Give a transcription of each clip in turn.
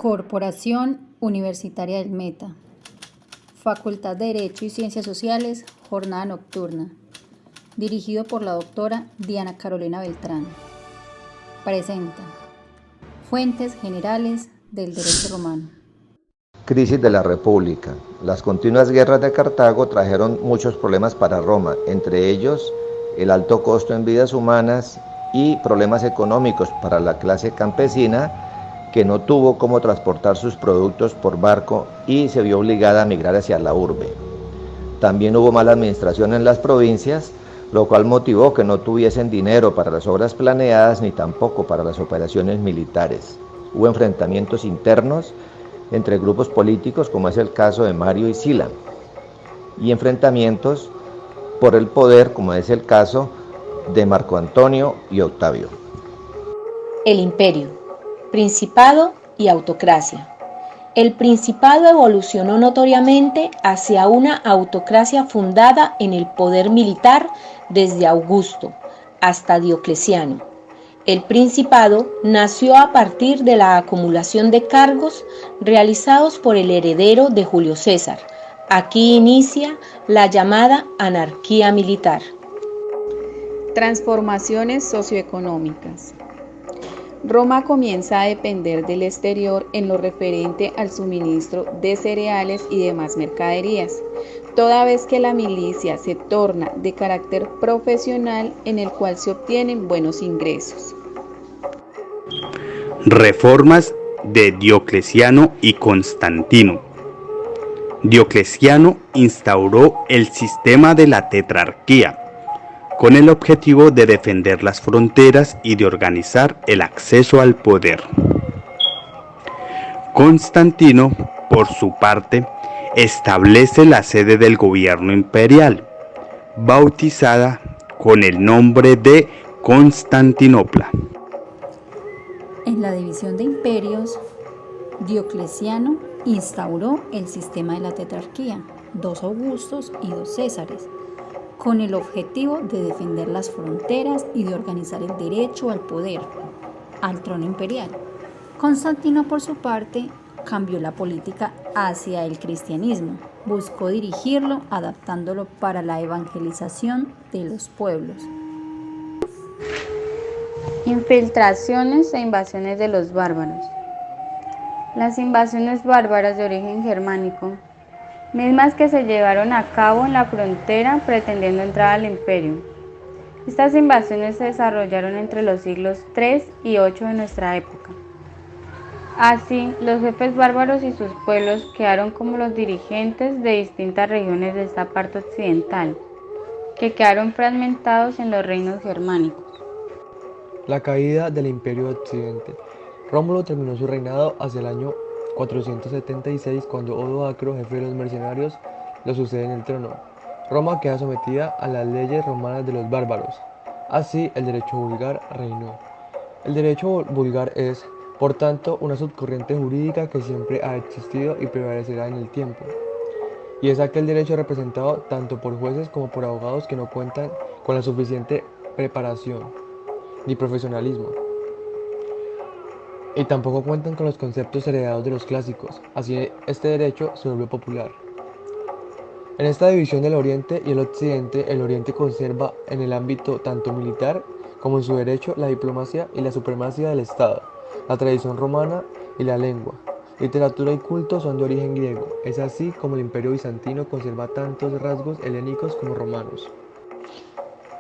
Corporación Universitaria del Meta. Facultad de Derecho y Ciencias Sociales, jornada nocturna. Dirigido por la doctora Diana Carolina Beltrán. Presenta Fuentes generales del derecho romano. Crisis de la República. Las continuas guerras de Cartago trajeron muchos problemas para Roma, entre ellos el alto costo en vidas humanas y problemas económicos para la clase campesina, que no tuvo cómo transportar sus productos por barco y se vio obligada a migrar hacia la urbe. También hubo mala administración en las provincias, lo cual motivó que no tuviesen dinero para las obras planeadas ni tampoco para las operaciones militares. Hubo enfrentamientos internos entre grupos políticos, como es el caso de Mario y Sila, y enfrentamientos por el poder, como es el caso de Marco Antonio y Octavio. El imperio, principado y autocracia. El principado evolucionó notoriamente hacia una autocracia fundada en el poder militar desde Augusto hasta Diocleciano. El principado nació a partir de la acumulación de cargos realizados por el heredero de Julio César. Aquí inicia la llamada anarquía militar. Transformaciones socioeconómicas. Roma comienza a depender del exterior en lo referente al suministro de cereales y demás mercaderías, toda vez que la milicia se torna de carácter profesional en el cual se obtienen buenos ingresos. Reformas de Diocleciano y Constantino. Diocleciano instauró el sistema de la tetrarquía, con el objetivo de defender las fronteras y de organizar el acceso al poder. Constantino, por su parte, establece la sede del gobierno imperial, bautizada con el nombre de Constantinopla. En la división de imperios, Diocleciano instauró el sistema de la tetrarquía, 2 Augustos y 2 Césares, con el objetivo de defender las fronteras y de organizar el derecho al poder, al trono imperial. Constantino, por su parte, cambió la política hacia el cristianismo, buscó dirigirlo adaptándolo para la evangelización de los pueblos. Infiltraciones e invasiones de los bárbaros. Las invasiones bárbaras de origen germánico, mismas que se llevaron a cabo en la frontera pretendiendo entrar al imperio. Estas invasiones se desarrollaron entre los siglos III y VIII de nuestra época. Así, los jefes bárbaros y sus pueblos quedaron como los dirigentes de distintas regiones de esta parte occidental, que quedaron fragmentados en los reinos germánicos. La caída del Imperio de Occidente. Rómulo terminó su reinado hacia el año 476, cuando Odoacro, jefe de los mercenarios, lo sucede en el trono. Roma queda sometida a las leyes romanas de los bárbaros. Así, el derecho vulgar reinó. El derecho vulgar es, por tanto, una subcorriente jurídica que siempre ha existido y prevalecerá en el tiempo. Y es aquel derecho representado tanto por jueces como por abogados que no cuentan con la suficiente preparación ni profesionalismo, y tampoco cuentan con los conceptos heredados de los clásicos. Así, este derecho se volvió popular. En esta división del Oriente y el Occidente, el Oriente conserva en el ámbito tanto militar como en su derecho la diplomacia y la supremacía del Estado, la tradición romana y la lengua. Literatura y culto son de origen griego. Es así como el Imperio bizantino conserva tantos rasgos helénicos como romanos.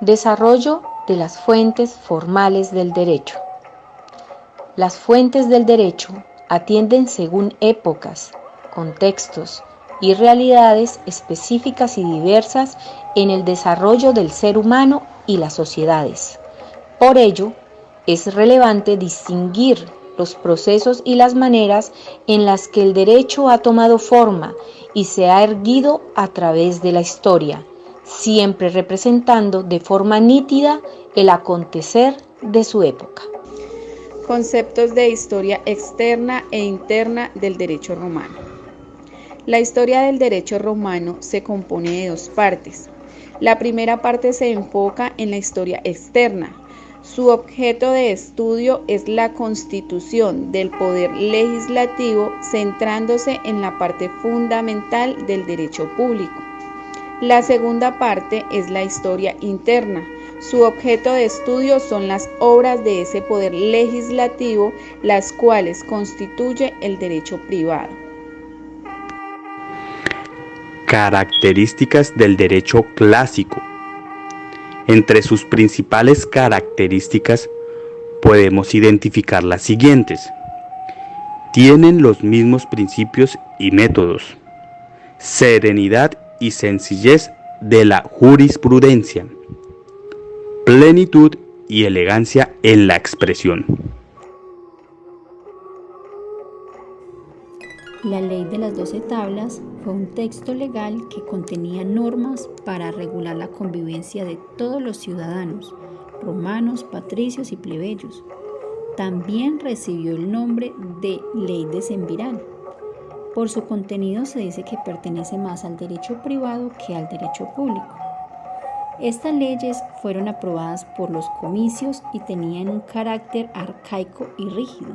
Desarrollo de las fuentes formales del derecho. Las fuentes del derecho atienden según épocas, contextos y realidades específicas y diversas en el desarrollo del ser humano y las sociedades. Por ello, es relevante distinguir los procesos y las maneras en las que el derecho ha tomado forma y se ha erguido a través de la historia, siempre representando de forma nítida el acontecer de su época. Conceptos de historia externa e interna del derecho romano. La historia del derecho romano se compone de 2 partes. La primera parte se enfoca en la historia externa, Su objeto de estudio es la constitución del poder legislativo, centrándose en la parte fundamental del derecho público. La segunda parte es la historia interna. Su objeto de estudio son las obras de ese poder legislativo, las cuales constituye el derecho privado. Características del derecho clásico. Entre sus principales características podemos identificar las siguientes. Tienen los mismos principios y métodos. Serenidad y sencillez de la jurisprudencia. Plenitud y elegancia en la expresión. La Ley de las 12 Tablas fue un texto legal que contenía normas para regular la convivencia de todos los ciudadanos, romanos, patricios y plebeyos. También recibió el nombre de Ley decemviral. Por su contenido se dice que pertenece más al derecho privado que al derecho público. Estas leyes fueron aprobadas por los comicios y tenían un carácter arcaico y rígido.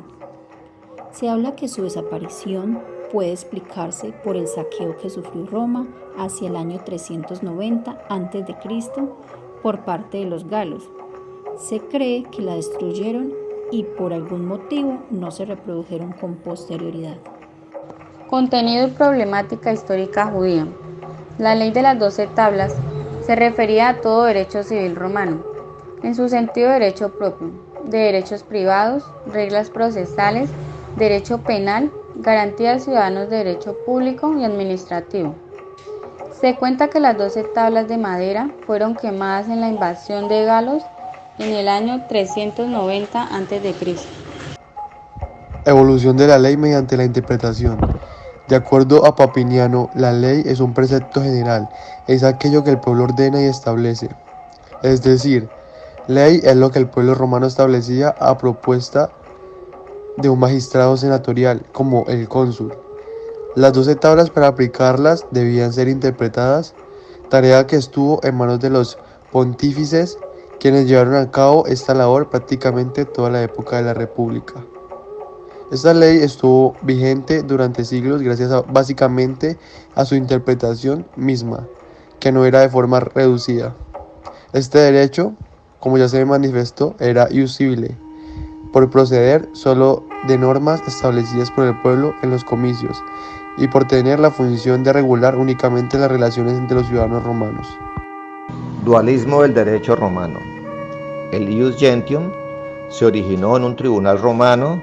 Se habla que su desaparición puede explicarse por el saqueo que sufrió Roma hacia el año 390 a.C. por parte de los galos. Se cree que la destruyeron y por algún motivo no se reprodujeron con posterioridad. Contenido y problemática histórica judía. La Ley de las 12 Tablas se refería a todo derecho civil romano, en su sentido de derecho propio, de derechos privados, reglas procesales, derecho penal, garantía de ciudadanos de derecho público y administrativo. Se cuenta que las 12 tablas de madera fueron quemadas en la invasión de galos en el año 390 a.C. Evolución de la ley mediante la interpretación. De acuerdo a Papiniano, la ley es un precepto general, es aquello que el pueblo ordena y establece. Es decir, ley es lo que el pueblo romano establecía a propuesta de un magistrado senatorial, como el cónsul. Las 12 tablas para aplicarlas debían ser interpretadas, tarea que estuvo en manos de los pontífices, quienes llevaron a cabo esta labor prácticamente toda la época de la República. Esta ley estuvo vigente durante siglos gracias básicamente a su interpretación misma, que no era de forma reducida. Este derecho, como ya se manifestó, era iusible, por proceder solo de normas establecidas por el pueblo en los comicios y por tener la función de regular únicamente las relaciones entre los ciudadanos romanos. Dualismo del derecho romano. El ius gentium se originó en un tribunal romano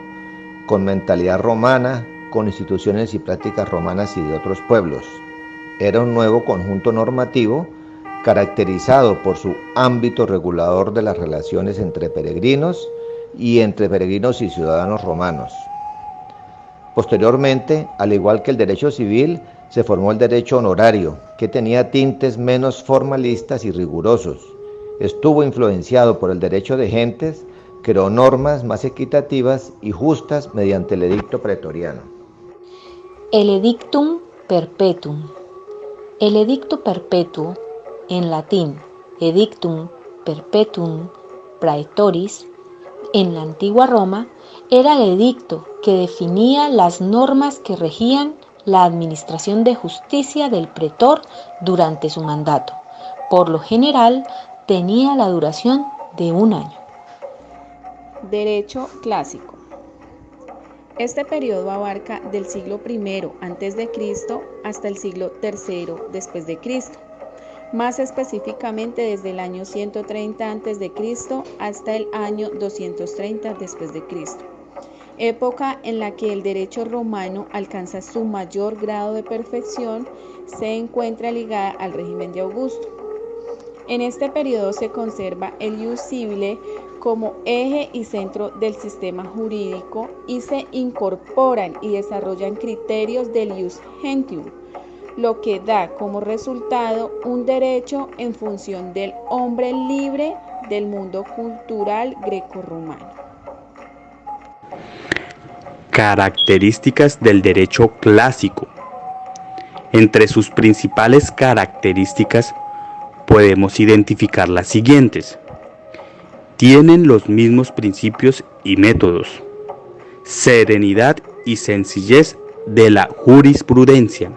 con mentalidad romana, con instituciones y prácticas romanas y de otros pueblos. Era un nuevo conjunto normativo caracterizado por su ámbito regulador de las relaciones entre peregrinos y entre peregrinos y ciudadanos romanos. Posteriormente, al igual que el derecho civil, se formó el derecho honorario, que tenía tintes menos formalistas y rigurosos. Estuvo influenciado por el derecho de gentes, creó normas más equitativas y justas mediante el edicto pretoriano. El edictum perpetuum. El edicto perpetuo, en latín edictum perpetuum praetoris, en la antigua Roma, era el edicto que definía las normas que regían la administración de justicia del pretor durante su mandato. Por lo general, tenía la duración de 1 año. Derecho clásico. Este periodo abarca del siglo I a.C. hasta el siglo III después de Cristo. Más específicamente desde el año 130 a.C. hasta el año 230 después de Cristo. Época en la que el derecho romano alcanza su mayor grado de perfección, se encuentra ligada al régimen de Augusto. En este periodo se conserva el ius civile como eje y centro del sistema jurídico y se incorporan y desarrollan criterios del ius gentium, lo que da como resultado un derecho en función del hombre libre del mundo cultural grecorromano. Características del derecho clásico. Entre sus principales características podemos identificar las siguientes. tienen los mismos principios y métodos, serenidad y sencillez de la jurisprudencia,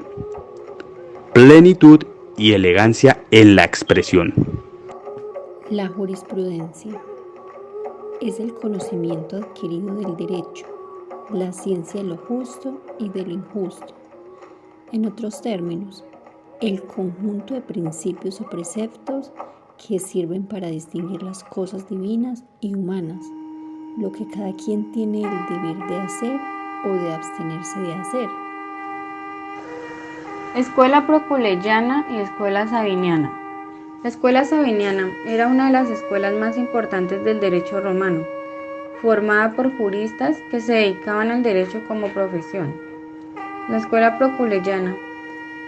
plenitud y elegancia en la expresión. La jurisprudencia es el conocimiento adquirido del derecho, la ciencia de lo justo y de lo injusto. En otros términos, el conjunto de principios o preceptos que sirven para distinguir las cosas divinas y humanas, lo que cada quien tiene el deber de hacer o de abstenerse de hacer. Escuela proculeyana y escuela sabiniana. La escuela sabiniana era una de las escuelas más importantes del derecho romano, formada por juristas que se dedicaban al derecho como profesión. La escuela proculeyana.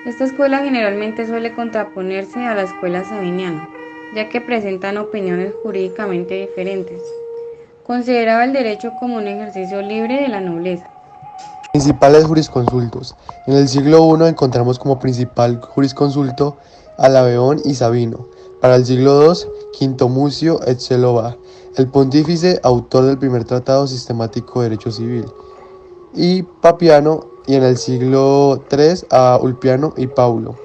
Esta escuela generalmente suele contraponerse a la escuela sabiniana, ya que presentan opiniones jurídicamente diferentes. Consideraba el derecho como un ejercicio libre de la nobleza. Principales jurisconsultos. En el siglo I encontramos como principal jurisconsulto a Laveón y Sabino. Para el siglo II, Quinto Mucio et Celoba, el pontífice autor del primer tratado sistemático de derecho civil, y Papiano, y en el siglo III a Ulpiano y Paulo.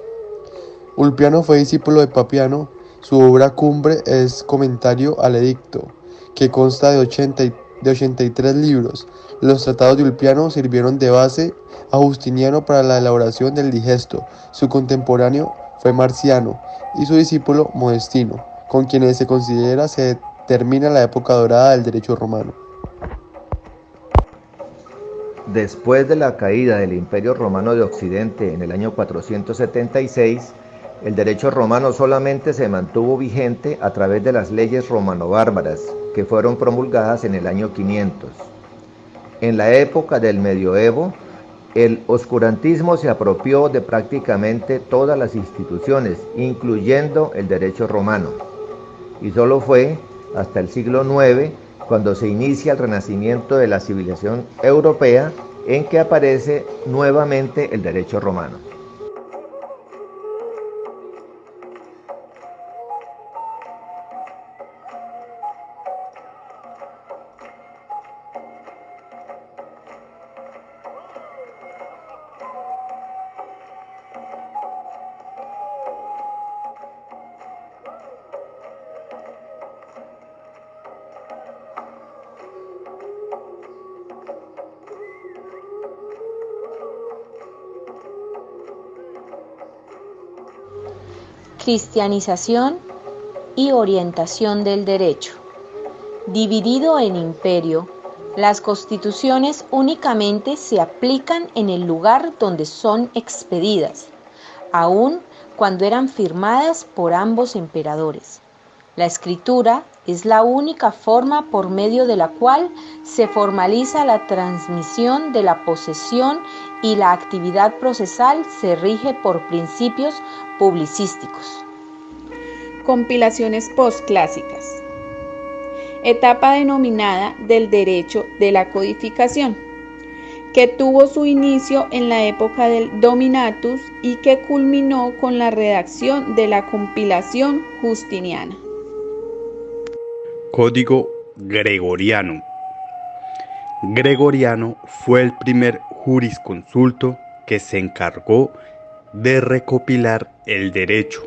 Ulpiano fue discípulo de Papiano. Su obra cumbre es Comentario al Edicto, que consta de 83 libros. Los tratados de Ulpiano sirvieron de base a Justiniano para la elaboración del Digesto. Su contemporáneo fue Marciano y su discípulo Modestino, con quienes se considera se termina la época dorada del derecho romano. Después de la caída del Imperio Romano de Occidente en el año 476, el derecho romano solamente se mantuvo vigente a través de las leyes romano-bárbaras, que fueron promulgadas en el año 500. En la época del medioevo, el oscurantismo se apropió de prácticamente todas las instituciones, incluyendo el derecho romano. Y solo fue hasta el siglo IX cuando se inicia el renacimiento de la civilización europea, en que aparece nuevamente el derecho romano. Cristianización y orientación del derecho. Dividido en imperio, las constituciones únicamente se aplican en el lugar donde son expedidas, aun cuando eran firmadas por ambos emperadores. La escritura es la única forma por medio de la cual se formaliza la transmisión de la posesión y la actividad procesal se rige por principios publicísticos. Compilaciones postclásicas. Etapa denominada del derecho de la codificación, que tuvo su inicio en la época del Dominatus y que culminó con la redacción de la compilación justiniana. Código Gregoriano. Gregoriano fue el primer jurisconsulto que se encargó de recopilar el derecho.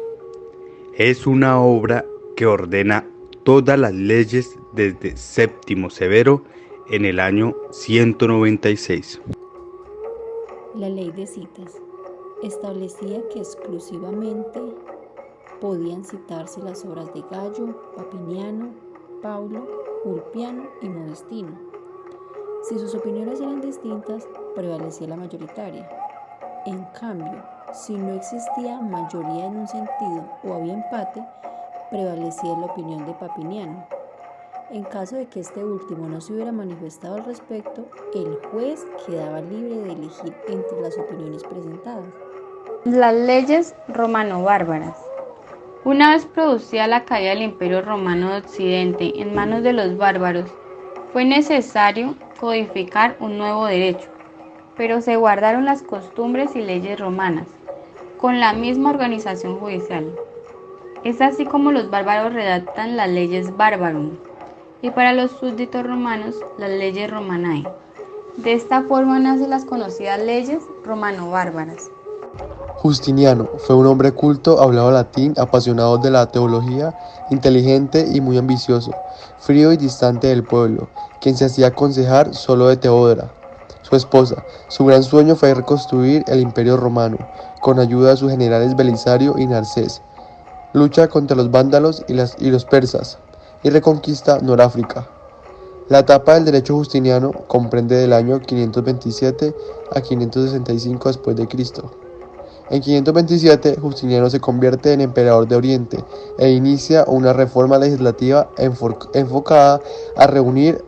Es una obra que ordena todas las leyes desde Séptimo Severo en el año 196. La ley de citas establecía que exclusivamente podían citarse las obras de Gallo, Papiniano, Paulo, Ulpiano y Modestino. Si sus opiniones eran distintas, prevalecía la mayoritaria. En cambio, si no existía mayoría en un sentido o había empate, prevalecía la opinión de Papiniano. En caso de que este último no se hubiera manifestado al respecto, el juez quedaba libre de elegir entre las opiniones presentadas. Las leyes romano-bárbaras. Una vez producida la caída del Imperio Romano de Occidente en manos de los bárbaros, fue necesario codificar un nuevo derecho, pero se guardaron las costumbres y leyes romanas, con la misma organización judicial. Es así como los bárbaros redactan las leyes Barbarum, y para los súbditos romanos las leyes romanae. De esta forma nacen las conocidas leyes romano-bárbaras. Justiniano fue un hombre culto, hablaba latín, apasionado de la teología, inteligente y muy ambicioso, frío y distante del pueblo, quien se hacía aconsejar solo de Teodora, su esposa. Su gran sueño fue reconstruir el imperio romano, con ayuda de sus generales Belisario y Narcés. Lucha contra los vándalos y los persas, y reconquista Noráfrica. La etapa del derecho justiniano comprende del año 527 a 565 después de Cristo. En 527, Justiniano se convierte en emperador de Oriente e inicia una reforma legislativa enfocada a reunir,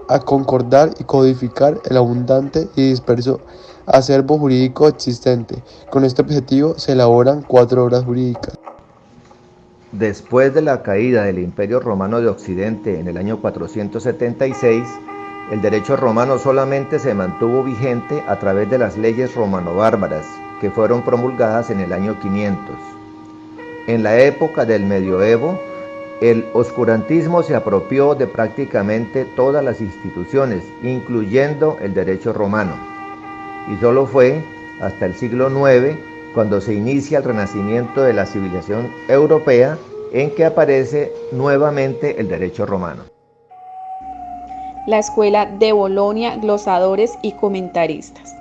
a concordar y codificar el abundante y disperso acervo jurídico existente. Con este objetivo se elaboran 4 obras jurídicas. Después de la caída del Imperio Romano de Occidente en el año 476, el derecho romano solamente se mantuvo vigente a través de las leyes romano-bárbaras, que fueron promulgadas en el año 500. En la época del medioevo, el oscurantismo se apropió de prácticamente todas las instituciones, incluyendo el derecho romano, y solo fue hasta el siglo IX cuando se inicia el renacimiento de la civilización europea, en que aparece nuevamente el derecho romano. La Escuela de Bolonia, glosadores y comentaristas.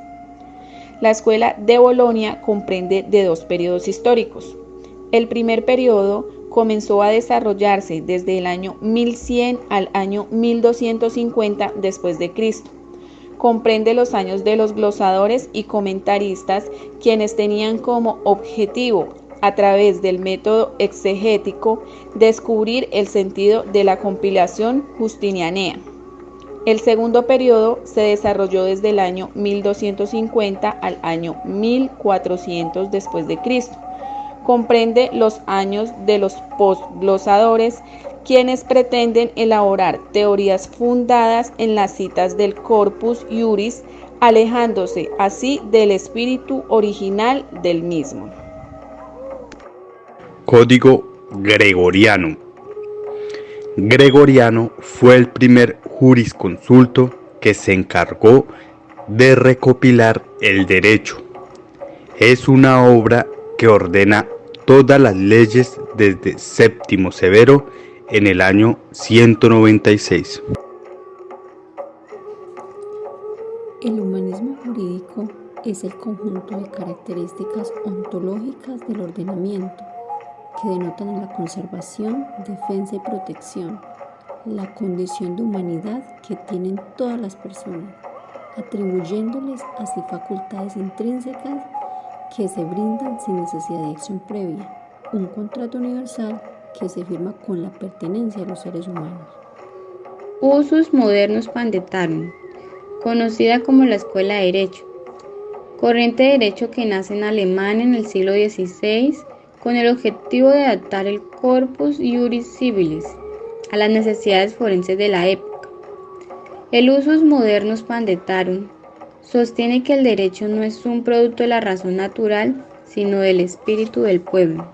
La Escuela de Bolonia comprende de 2 periodos históricos. El primer periodo comenzó a desarrollarse desde el año 1100 al año 1250 después de Cristo. Comprende los años de los glosadores y comentaristas, quienes tenían como objetivo, a través del método exegético, descubrir el sentido de la compilación justinianea. El segundo periodo se desarrolló desde el año 1250 al año 1400 después de Cristo. Comprende los años de los postglosadores, quienes pretenden elaborar teorías fundadas en las citas del Corpus Juris, alejándose así del espíritu original del mismo. Código Gregoriano. Gregoriano fue el primer jurisconsulto que se encargó de recopilar el derecho. Es una obra que ordena todas las leyes desde Séptimo Severo en el año 196. El humanismo jurídico es el conjunto de características ontológicas del ordenamiento que denotan en la conservación, defensa y protección la condición de humanidad que tienen todas las personas, atribuyéndoles así facultades intrínsecas que se brindan sin necesidad de acción previa, un contrato universal que se firma con la pertenencia de los seres humanos. Usus Modernus Pandetarum, conocida como la Escuela de Derecho, corriente de derecho que nace en Alemania en el siglo XVI con el objetivo de adaptar el Corpus Juris Civilis a las necesidades forenses de la época. El Usus Modernus Pandetarum sostiene que el derecho no es un producto de la razón natural, sino del espíritu del pueblo.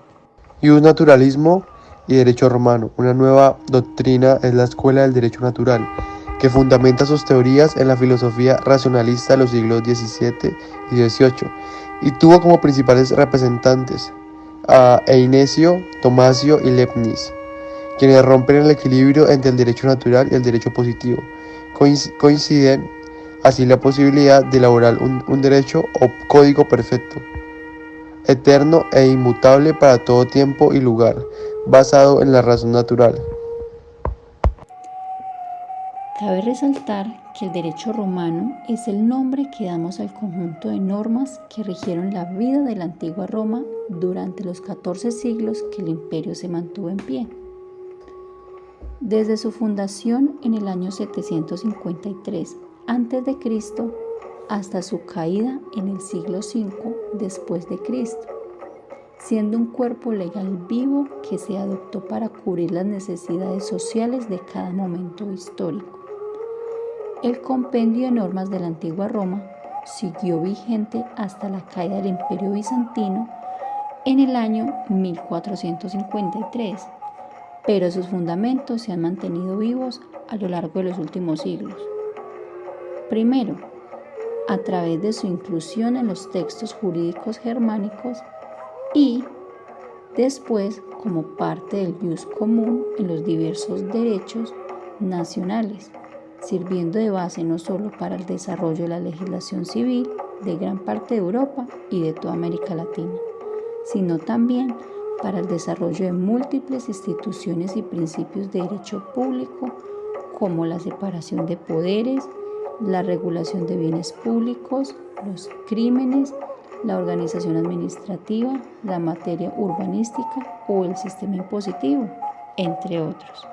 Naturalismo y derecho romano. Una nueva doctrina es la Escuela del Derecho Natural, que fundamenta sus teorías en la filosofía racionalista de los siglos XVII y XVIII, y tuvo como principales representantes a Einesio, Tomasio y Leibniz, quienes rompen el equilibrio entre el derecho natural y el derecho positivo. Coinciden así la posibilidad de elaborar un derecho o código perfecto, eterno e inmutable para todo tiempo y lugar, basado en la razón natural. Cabe resaltar que el derecho romano es el nombre que damos al conjunto de normas que rigieron la vida de la antigua Roma durante los 14 siglos que el imperio se mantuvo en pie. Desde su fundación en el año 753 a.C. hasta su caída en el siglo V después de Cristo, siendo un cuerpo legal vivo que se adoptó para cubrir las necesidades sociales de cada momento histórico. El compendio de normas de la antigua Roma siguió vigente hasta la caída del Imperio Bizantino en el año 1453, pero sus fundamentos se han mantenido vivos a lo largo de los últimos siglos. Primero, a través de su inclusión en los textos jurídicos germánicos y después como parte del jus común en los diversos derechos nacionales, sirviendo de base no solo para el desarrollo de la legislación civil de gran parte de Europa y de toda América Latina, sino también para el desarrollo de múltiples instituciones y principios de derecho público como la separación de poderes, la regulación de bienes públicos, los crímenes, la organización administrativa, la materia urbanística o el sistema impositivo, entre otros.